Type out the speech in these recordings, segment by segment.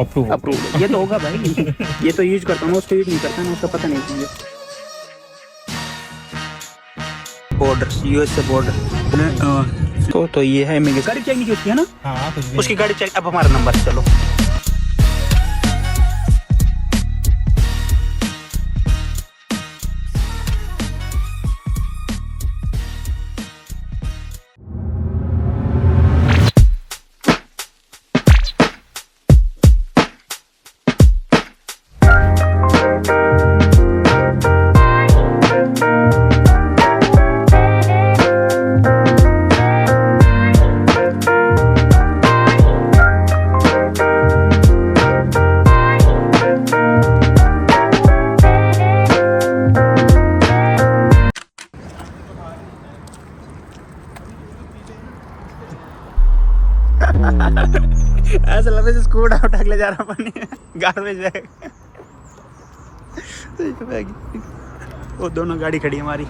Approve approve ये तो होगा भाई। ये तो यूज करता हूँ, उसको यूज नहीं करता ना, उसका पता नहीं मुझे। बॉर्डर यूएस से बॉर्डर तो ये है इमिग्रेशन। गाड़ी चेक नहीं की उसकी है ना? हाँ कुछ भी उसकी गाड़ी चेक। अब हमारा नंबर चलो। ऐसा लग रहा है स्कूटर उठा के ले जा रहा पानी गार्बेज बैग। वो दोनों गाड़ी खड़ी है हमारी।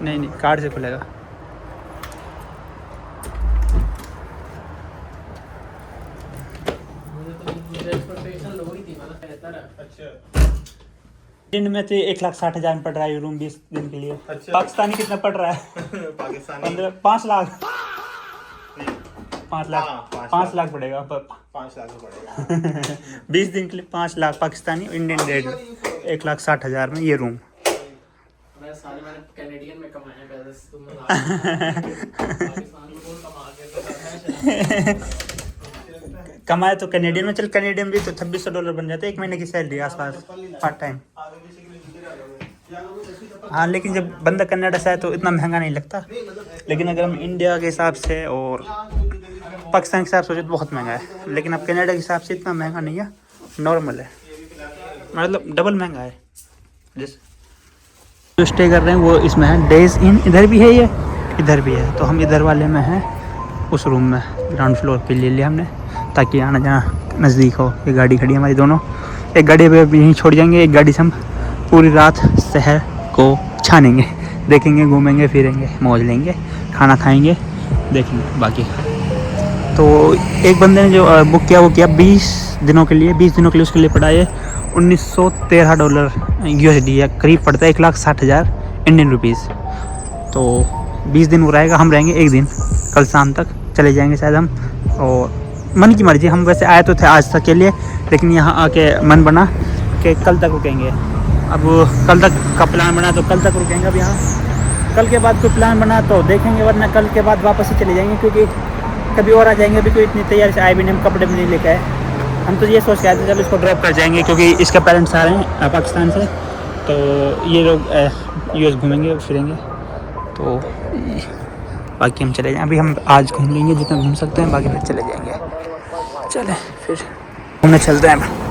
नहीं नहीं, कार्ड से खुलेगा। दिन में तो 1,60,000 में पड़ रहा है रूम 20 दिन के लिए। अच्छा। पाकिस्तानी कितना पड़ रहा है? पाकिस्तानी 5 लाख। 5 लाख। हाँ, 5 लाख पड़ेगा। 5 लाख पड़ेगा 20 दिन के लिए 5 लाख पाकिस्तानी। इंडियन रेट 1,60,000 में ये रूम। मैंने कैनेडियन में कमाए पैसे, तुम पाकिस्तान में कौन कमा के कमाए तो कैनेडियन में। चल कैनेडियन भी तो $2,600 बन जाते हैं, 1 महीने की सैलरी आसपास पार्ट टाइम। हाँ लेकिन जब बंदा कनाडा से आए तो इतना महंगा नहीं लगता। लेकिन अगर हम इंडिया के हिसाब से और पाकिस्तान के हिसाब से तो बहुत महंगा है। लेकिन अब कनाडा के हिसाब से इतना महंगा नहीं है, नॉर्मल है, मतलब डबल महंगा है। जैसे जो स्टे कर रहे हैं वो इसमें है डेज इन। इधर भी है, ये इधर भी है। तो हम इधर वाले में हैं, उस रूम में ग्राउंड फ्लोर पे ले लिया हमने, ताकि आना जाना नज़दीक हो। ये गाड़ी खड़ी है हमारी दोनों। एक गाड़ी पे यहीं छोड़ जाएंगे, एक गाड़ी से हम पूरी रात शहर को छानेंगे, देखेंगे, घूमेंगे फिरेंगे, मौज लेंगे, खाना खाएंगे, देखेंगे बाकी। तो एक बंदे ने जो बुक किया वो किया 20 दिनों के लिए। 20 दिनों के लिए उसके लिए पड़ा है $1,913 USD है, करीब पड़ता है 1,60,000 इंडियन रुपीज़। तो 20 दिन वो रहेगा, हम रहेंगे 1 दिन। कल शाम तक चले जाएंगे शायद हम। और मन की मर्जी, हम वैसे आए तो थे आज तक के लिए, लेकिन यहाँ आके मन बना कि कल तक रुकेंगे। अब कल तक का प्लान बना तो कल तक रुकेंगे। अब यहाँ कल के बाद कोई प्लान बना तो देखेंगे, वरना कल के बाद वापस ही चले जाएंगे, क्योंकि कभी और आ जाएंगे। अभी कोई इतनी तैयारी से आए भी नहीं, हम कपड़े भी नहीं लेके आए। हम तो ये सोच के आए थे चलो इसको ड्रॉप कर जाएंगे, क्योंकि इसके पेरेंट्स आ रहे हैं पाकिस्तान से। तो ये लोग यूएस घूमेंगे फिरेंगे, तो बाकी हम चले जाएँ। अभी हम आज घूम लेंगे जितना घूम सकते हैं, बाकी फिर चले जाएंगे। चलें फिर घूमने चलते हैं।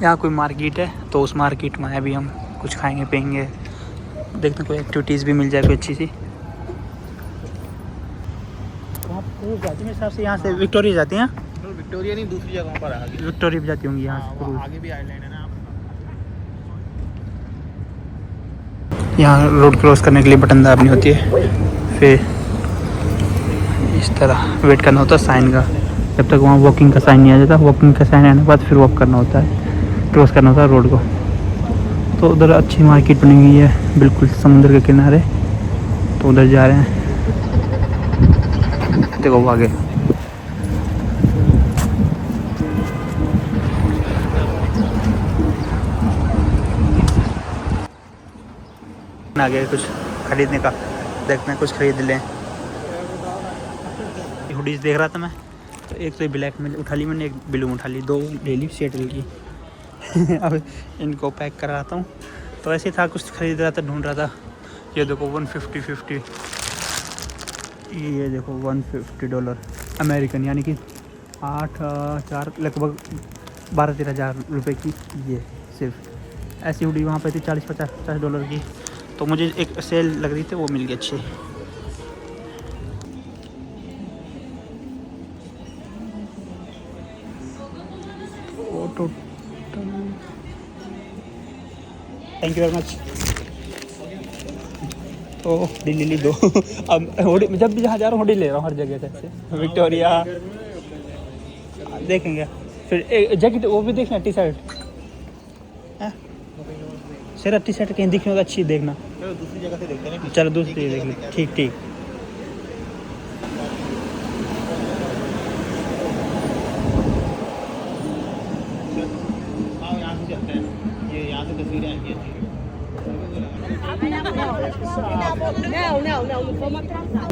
यहाँ कोई मार्केट है, तो उस मार्केट में अभी हम कुछ खाएंगे पिएंगे, देखते हैं कोई एक्टिविटीज़ भी मिल जाए कोई अच्छी सी। वहाँ जाती मेरे हिसाब से, यहाँ से विक्टोरिया जाती हैं। विक्टोरिया नहीं, दूसरी जगह पर आगे विक्टोरिया भी जाती होंगी यहाँ से। आगे भी आइलैंड है ना। यहाँ रोड क्रॉस करने के लिए बटन दाबनी होती है, फिर इस तरह वेट करना होता है साइन का, जब तक वहाँ वॉकिंग का साइन नहीं आ जाता। वॉकिंग का साइन आने के बाद फिर वॉक करना होता है, क्रॉस करना होता है रोड को। तो उधर अच्छी मार्केट बनी हुई है बिल्कुल समुद्र के किनारे, तो उधर जा रहे हैं। देखो वो आगे आ गया कुछ खरीदने का। देखते हैं कुछ खरीद लें। हुडीज देख रहा था मैं, तो एक तो ब्लैक में उठा ली मैंने, एक ब्लू में उठा ली, 2 ले ली सेटल की। अब इनको पैक कराता हूँ। तो ऐसे था, कुछ खरीद रहा था, ढूंढ रहा था। ये देखो 150, ये देखो $150 अमेरिकन, यानी कि 8-4 लगभग 12-13 हज़ार रुपये की। ये सिर्फ ऐसी हुडी वहाँ पे थी $40-50 की। तो मुझे एक सेल लग रही थी, वो मिल गई अच्छी। Thank you very much. तो हुडी ले ली 2। अब हुडी जब भी जहाँ जा रहा हूँ हुडी ले रहा हूँ हर जगह से, ऐसे विक्टोरिया देखेंगे। फिर एक जैकेट वो भी देखना, T shirt sir, T shirt कहीं दिखने तो अच्छी देखना। चलो दूसरी जगह से देखते हैं। चलो दूसरी देख ली। ठीक। हाँ यहाँ से चलते हैं, ये यहाँ से तस्वीरें आएंगी अच्छी।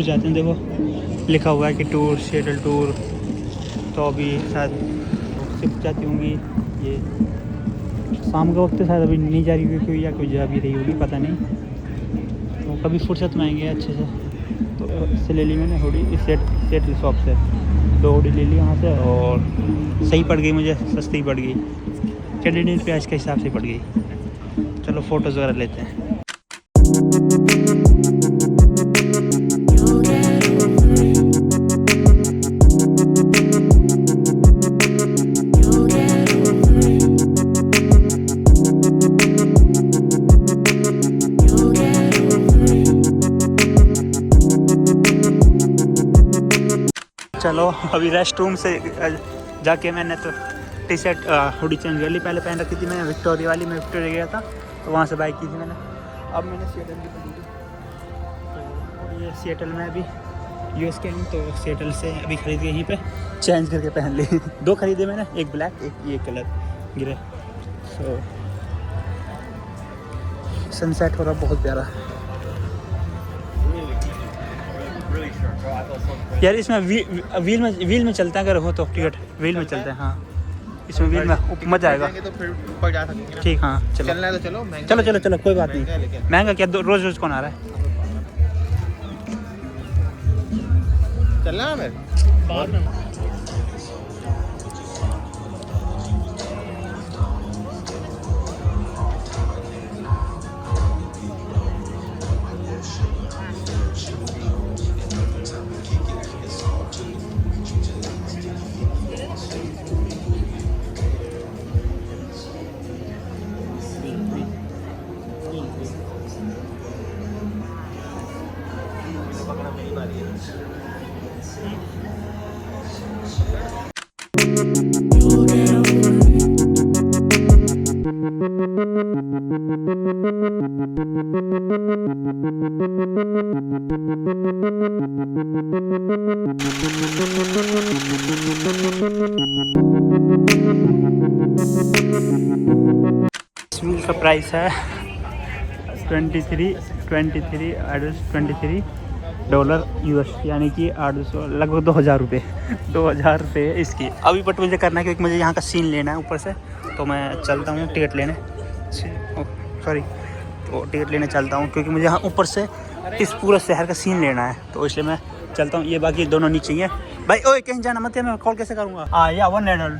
जाते हैं, देखो लिखा हुआ है कि टूर, सेटल टूर। तो अभी शायद शिफ्ट जाती होंगी। ये शाम का वक्त है, शायद अभी नहीं जा रही हुई या कोई जा भी रही होगी, पता नहीं। तो कभी फुर्सत में आएंगे अच्छे से। तो इससे ले ली मैंने हुडी, इस सेटल शॉप से 2 हुडी ले ली वहाँ से, और सही पड़ गई मुझे, सस्ती पड़ गई, कैनेडियन प्राइस के हिसाब से पड़ गई। चलो फ़ोटोज़ वगैरह लेते हैं। चलो अभी रेस्ट रूम से जाके मैंने तो टी शर्ट हुडी चेंज कर ली। पहले पहन रखी थी मैंने विक्टोरिया वाली, मैं विक्टोरिया गया था तो वहाँ से बाई की थी मैंने। अब मैंने सिएटल की खरीदी, तो ये सिएटल में अभी यूएस के हूँ, तो सिएटल से अभी खरीद के यहीं पे चेंज करके पहन ली। 2 खरीदे मैंने, एक ब्लैक, एक ये कलर ग्रे। सो सनसेट हो रहा बहुत प्यारा यार। इसमें व्हील में चलता है, अगर हो तो टिकट व्हील में चलते हैं। हाँ इसमें व्हील में मजा आएगा। तो फिर ऊपर जा सकते हैं। ठीक, हाँ चलो चलना है तो चलो। चलो कोई बात नहीं। महंगा क्या, रोज कौन आ रहा है। चलना है फिर बाद में। इसमें का प्राइस है $23 यूएस, यानी कि 800 लगभग 2000 रुपये। 2000 रुपये इसकी। अभी बट मुझे करना है क्योंकि मुझे यहाँ का सीन लेना है ऊपर से, तो मैं चलता हूँ टिकट लेने। सॉरी, तो टिकट लेने चलता हूँ क्योंकि मुझे यहाँ ऊपर से इस पूरे शहर का सीन लेना है, तो इसलिए मैं चलता हूँ। ये बाकी दोनों नीचे ही है भाई। ओए कहीं जाना मत है, मैं कॉल कैसे करूँगा। हाँ या 1 adult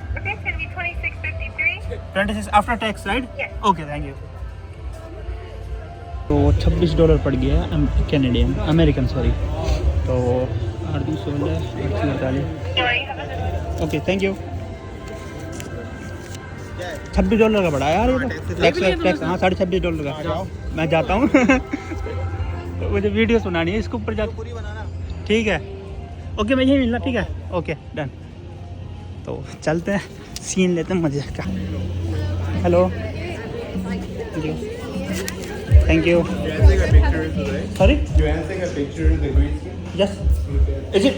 26 after tax right. Okay thank you. तो $26 पड़ गया है कैनेडियन, अमेरिकन सॉरी। तो 816 ओके थैंक यू। $26 का पड़ा यार ये टैक्स। हाँ $26.5 का। मैं जाता हूँ। तो मुझे वीडियो सुनानी है, इसके ऊपर जा पूरी बनाना। ठीक है ओके, मैं यही मिलना। ठीक है ओके डन। तो चलते हैं, सीन लेते हैं मजे का। Hello thank you. Sorry yes, is it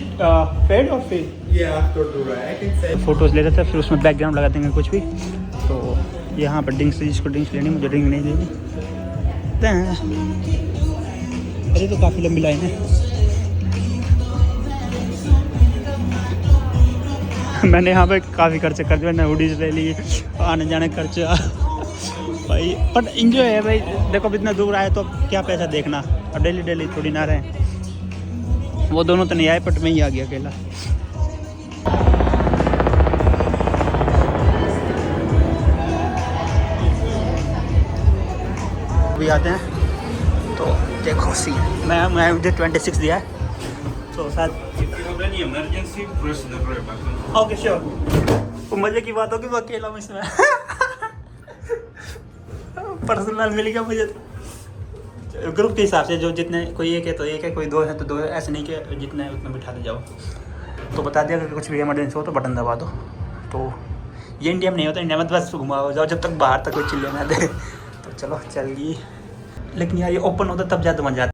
paid और फ्री? फोटोज़ ले रहे थे, फिर उसमें बैकग्राउंड लगा देंगे कुछ भी। तो यहाँ पर ड्रिंक्स, जिसको ड्रिंक्स लेनी, मुझे ड्रिंक नहीं लेनी। अरे तो काफ़ी लंबी लाइन है। मैंने यहाँ पे काफ़ी खर्चे कर दिए, मैंने हुडीज ले ली, आने जाने खर्चा भाई, बट इंजॉय है भाई। देखो अब इतना दूर आए तो अब क्या पैसा देखना, और डेली डेली थोड़ी ना रहे। वो दोनों तो नहीं आए, बट मैं ही आ गया अकेला। अभी आते हैं तो देखो सी, मैं मुझे 26 दिया है तो शायद ओके श्योर। वो मजे की बात होगी, वो अकेला हूँ इसमें पर्सनल मिल गया मुझे ग्रुप के हिसाब से, जो जितने कोई एक है तो एक है, कोई दो है तो दो है, ऐसे नहीं कि जितने उतने बिठा दे जाओ। तो बता दिया अगर कुछ भी इमरजेंसी हो तो बटन दबा दो। तो ये इंडिया में नहीं होता, इंडिया में तो बस घुमाओ जाओ जब तक बाहर तक कोई चिल्ले ना दे। तो चलो चलिए, लेकिन यार ये ओपन होता तब ज़्यादा मजा आता।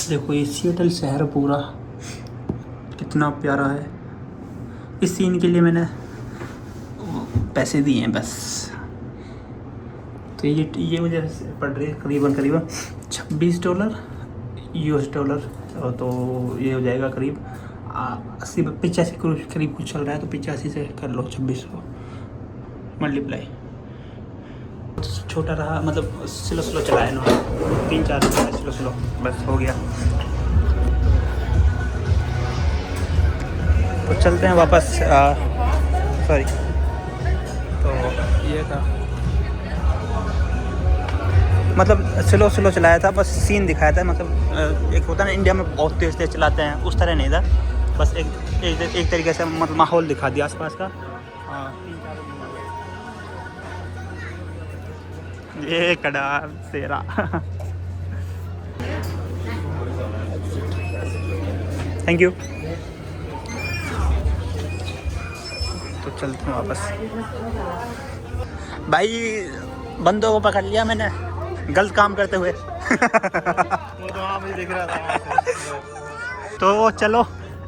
देखो ये सिएटल शहर पूरा कितना प्यारा है। इस सीन के लिए मैंने पैसे दिए हैं बस। तो ये मुझे पड़ रही है करीबन $26 US। तो ये हो जाएगा करीब 80-85 करीब कुछ चल रहा है। तो 85 से कर लो 2600 मल्टीप्लाई। छोटा रहा, मतलब स्लो चलाए ना, 3-4 स्लो बस हो गया। तो चलते हैं वापस। सॉरी, तो ये था मतलब स्लो चलाया था, बस सीन दिखाया था। मतलब एक होता है ना इंडिया में बहुत तेज़ चलाते हैं, उस तरह नहीं था, बस एक तरीके से मतलब माहौल दिखा दिया आसपास का। ये कड़ा तेरा थैंक यू। तो चलते हैं वापस। भाई बंदों को पकड़ लिया मैंने गलत काम करते हुए। वो तो हाँ मुझे दिख रहा था। तो चलो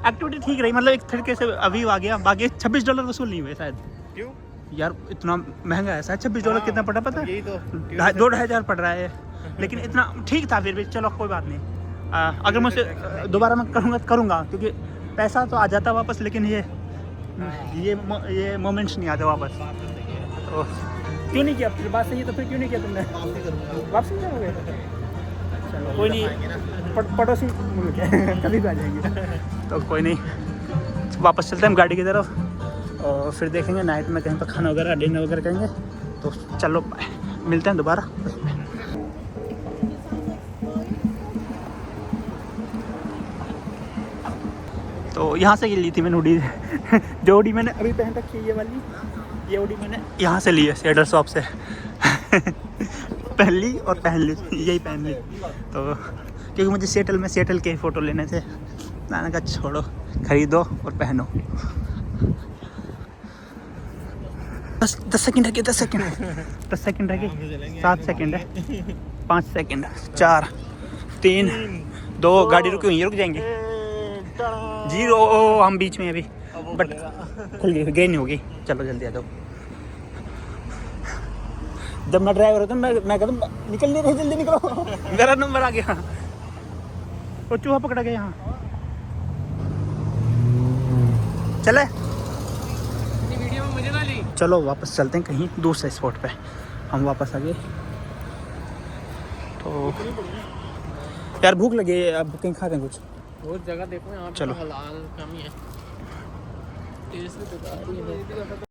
एक्टिविटी ठीक रही, मतलब एक तरीके से अभी आ गया। बाकी $26 वसूल नहीं हुए शायद। क्यों यार इतना महंगा है शायद। $26 कितना पड़ा पता है? यही तो 2-2.5 हज़ार पड़ रहा है, लेकिन इतना ठीक था फिर भी। चलो कोई बात नहीं। अगर मुझसे दोबारा मैं करूँगा क्योंकि पैसा तो आ जाता वापस, लेकिन ये मोमेंट्स नहीं आते वापस। तो क्यों नहीं किया? फिर बात सही है तो फिर क्यों नहीं किया तुमने? वापसी करोगे? चलो कोई नहीं, पड़ोसी मुल्क है कभी भी आ जाएंगे। तो कोई नहीं, वापस चलते हैं हम गाड़ी की तरफ और फिर देखेंगे नाइट में कहीं पर खाना वगैरह डिनर वगैरह करेंगे। तो चलो मिलते हैं दोबारा। तो यहाँ से ली थी मैंने हुडी। जो हुडी मैंने अभी पहन रखी है, ये हुडी मैंने यहाँ से ली है सिएटल शॉप से। पहन ली यही पहन ली। तो क्योंकि मुझे सिएटल के फ़ोटो लेने थे, मैंने कहा छोड़ो, ख़रीदो और पहनो। 10 सेकंड है, 10 सेकंड है, 7 सेकंड है, 5 सेकंड, 4 3 2 गाड़ी रुकी हुई है, रुक जाएंगे। 0 हम बीच में अभी, बट खुल गई, ग्रेन होगी। चलो जल्दी आ जाओ। जब मैं ड्राइवर होता मैं कहता निकल नहीं रही, जल्दी निकलो, मेरा नंबर आ गया। वो चूहा पकड़ा गया यहाँ। चले वीडियो में मुझे ना ली। चलो वापस चलते हैं कहीं दूसरे स्पॉट पे। हम वापस आ गए तो यार भूख लगी है, अब कहीं खाते हैं कुछ। बहुत जगह देखो यहाँ पे चलो। तो हलाल कम ही है। टेस्ट भी बेकार ही है।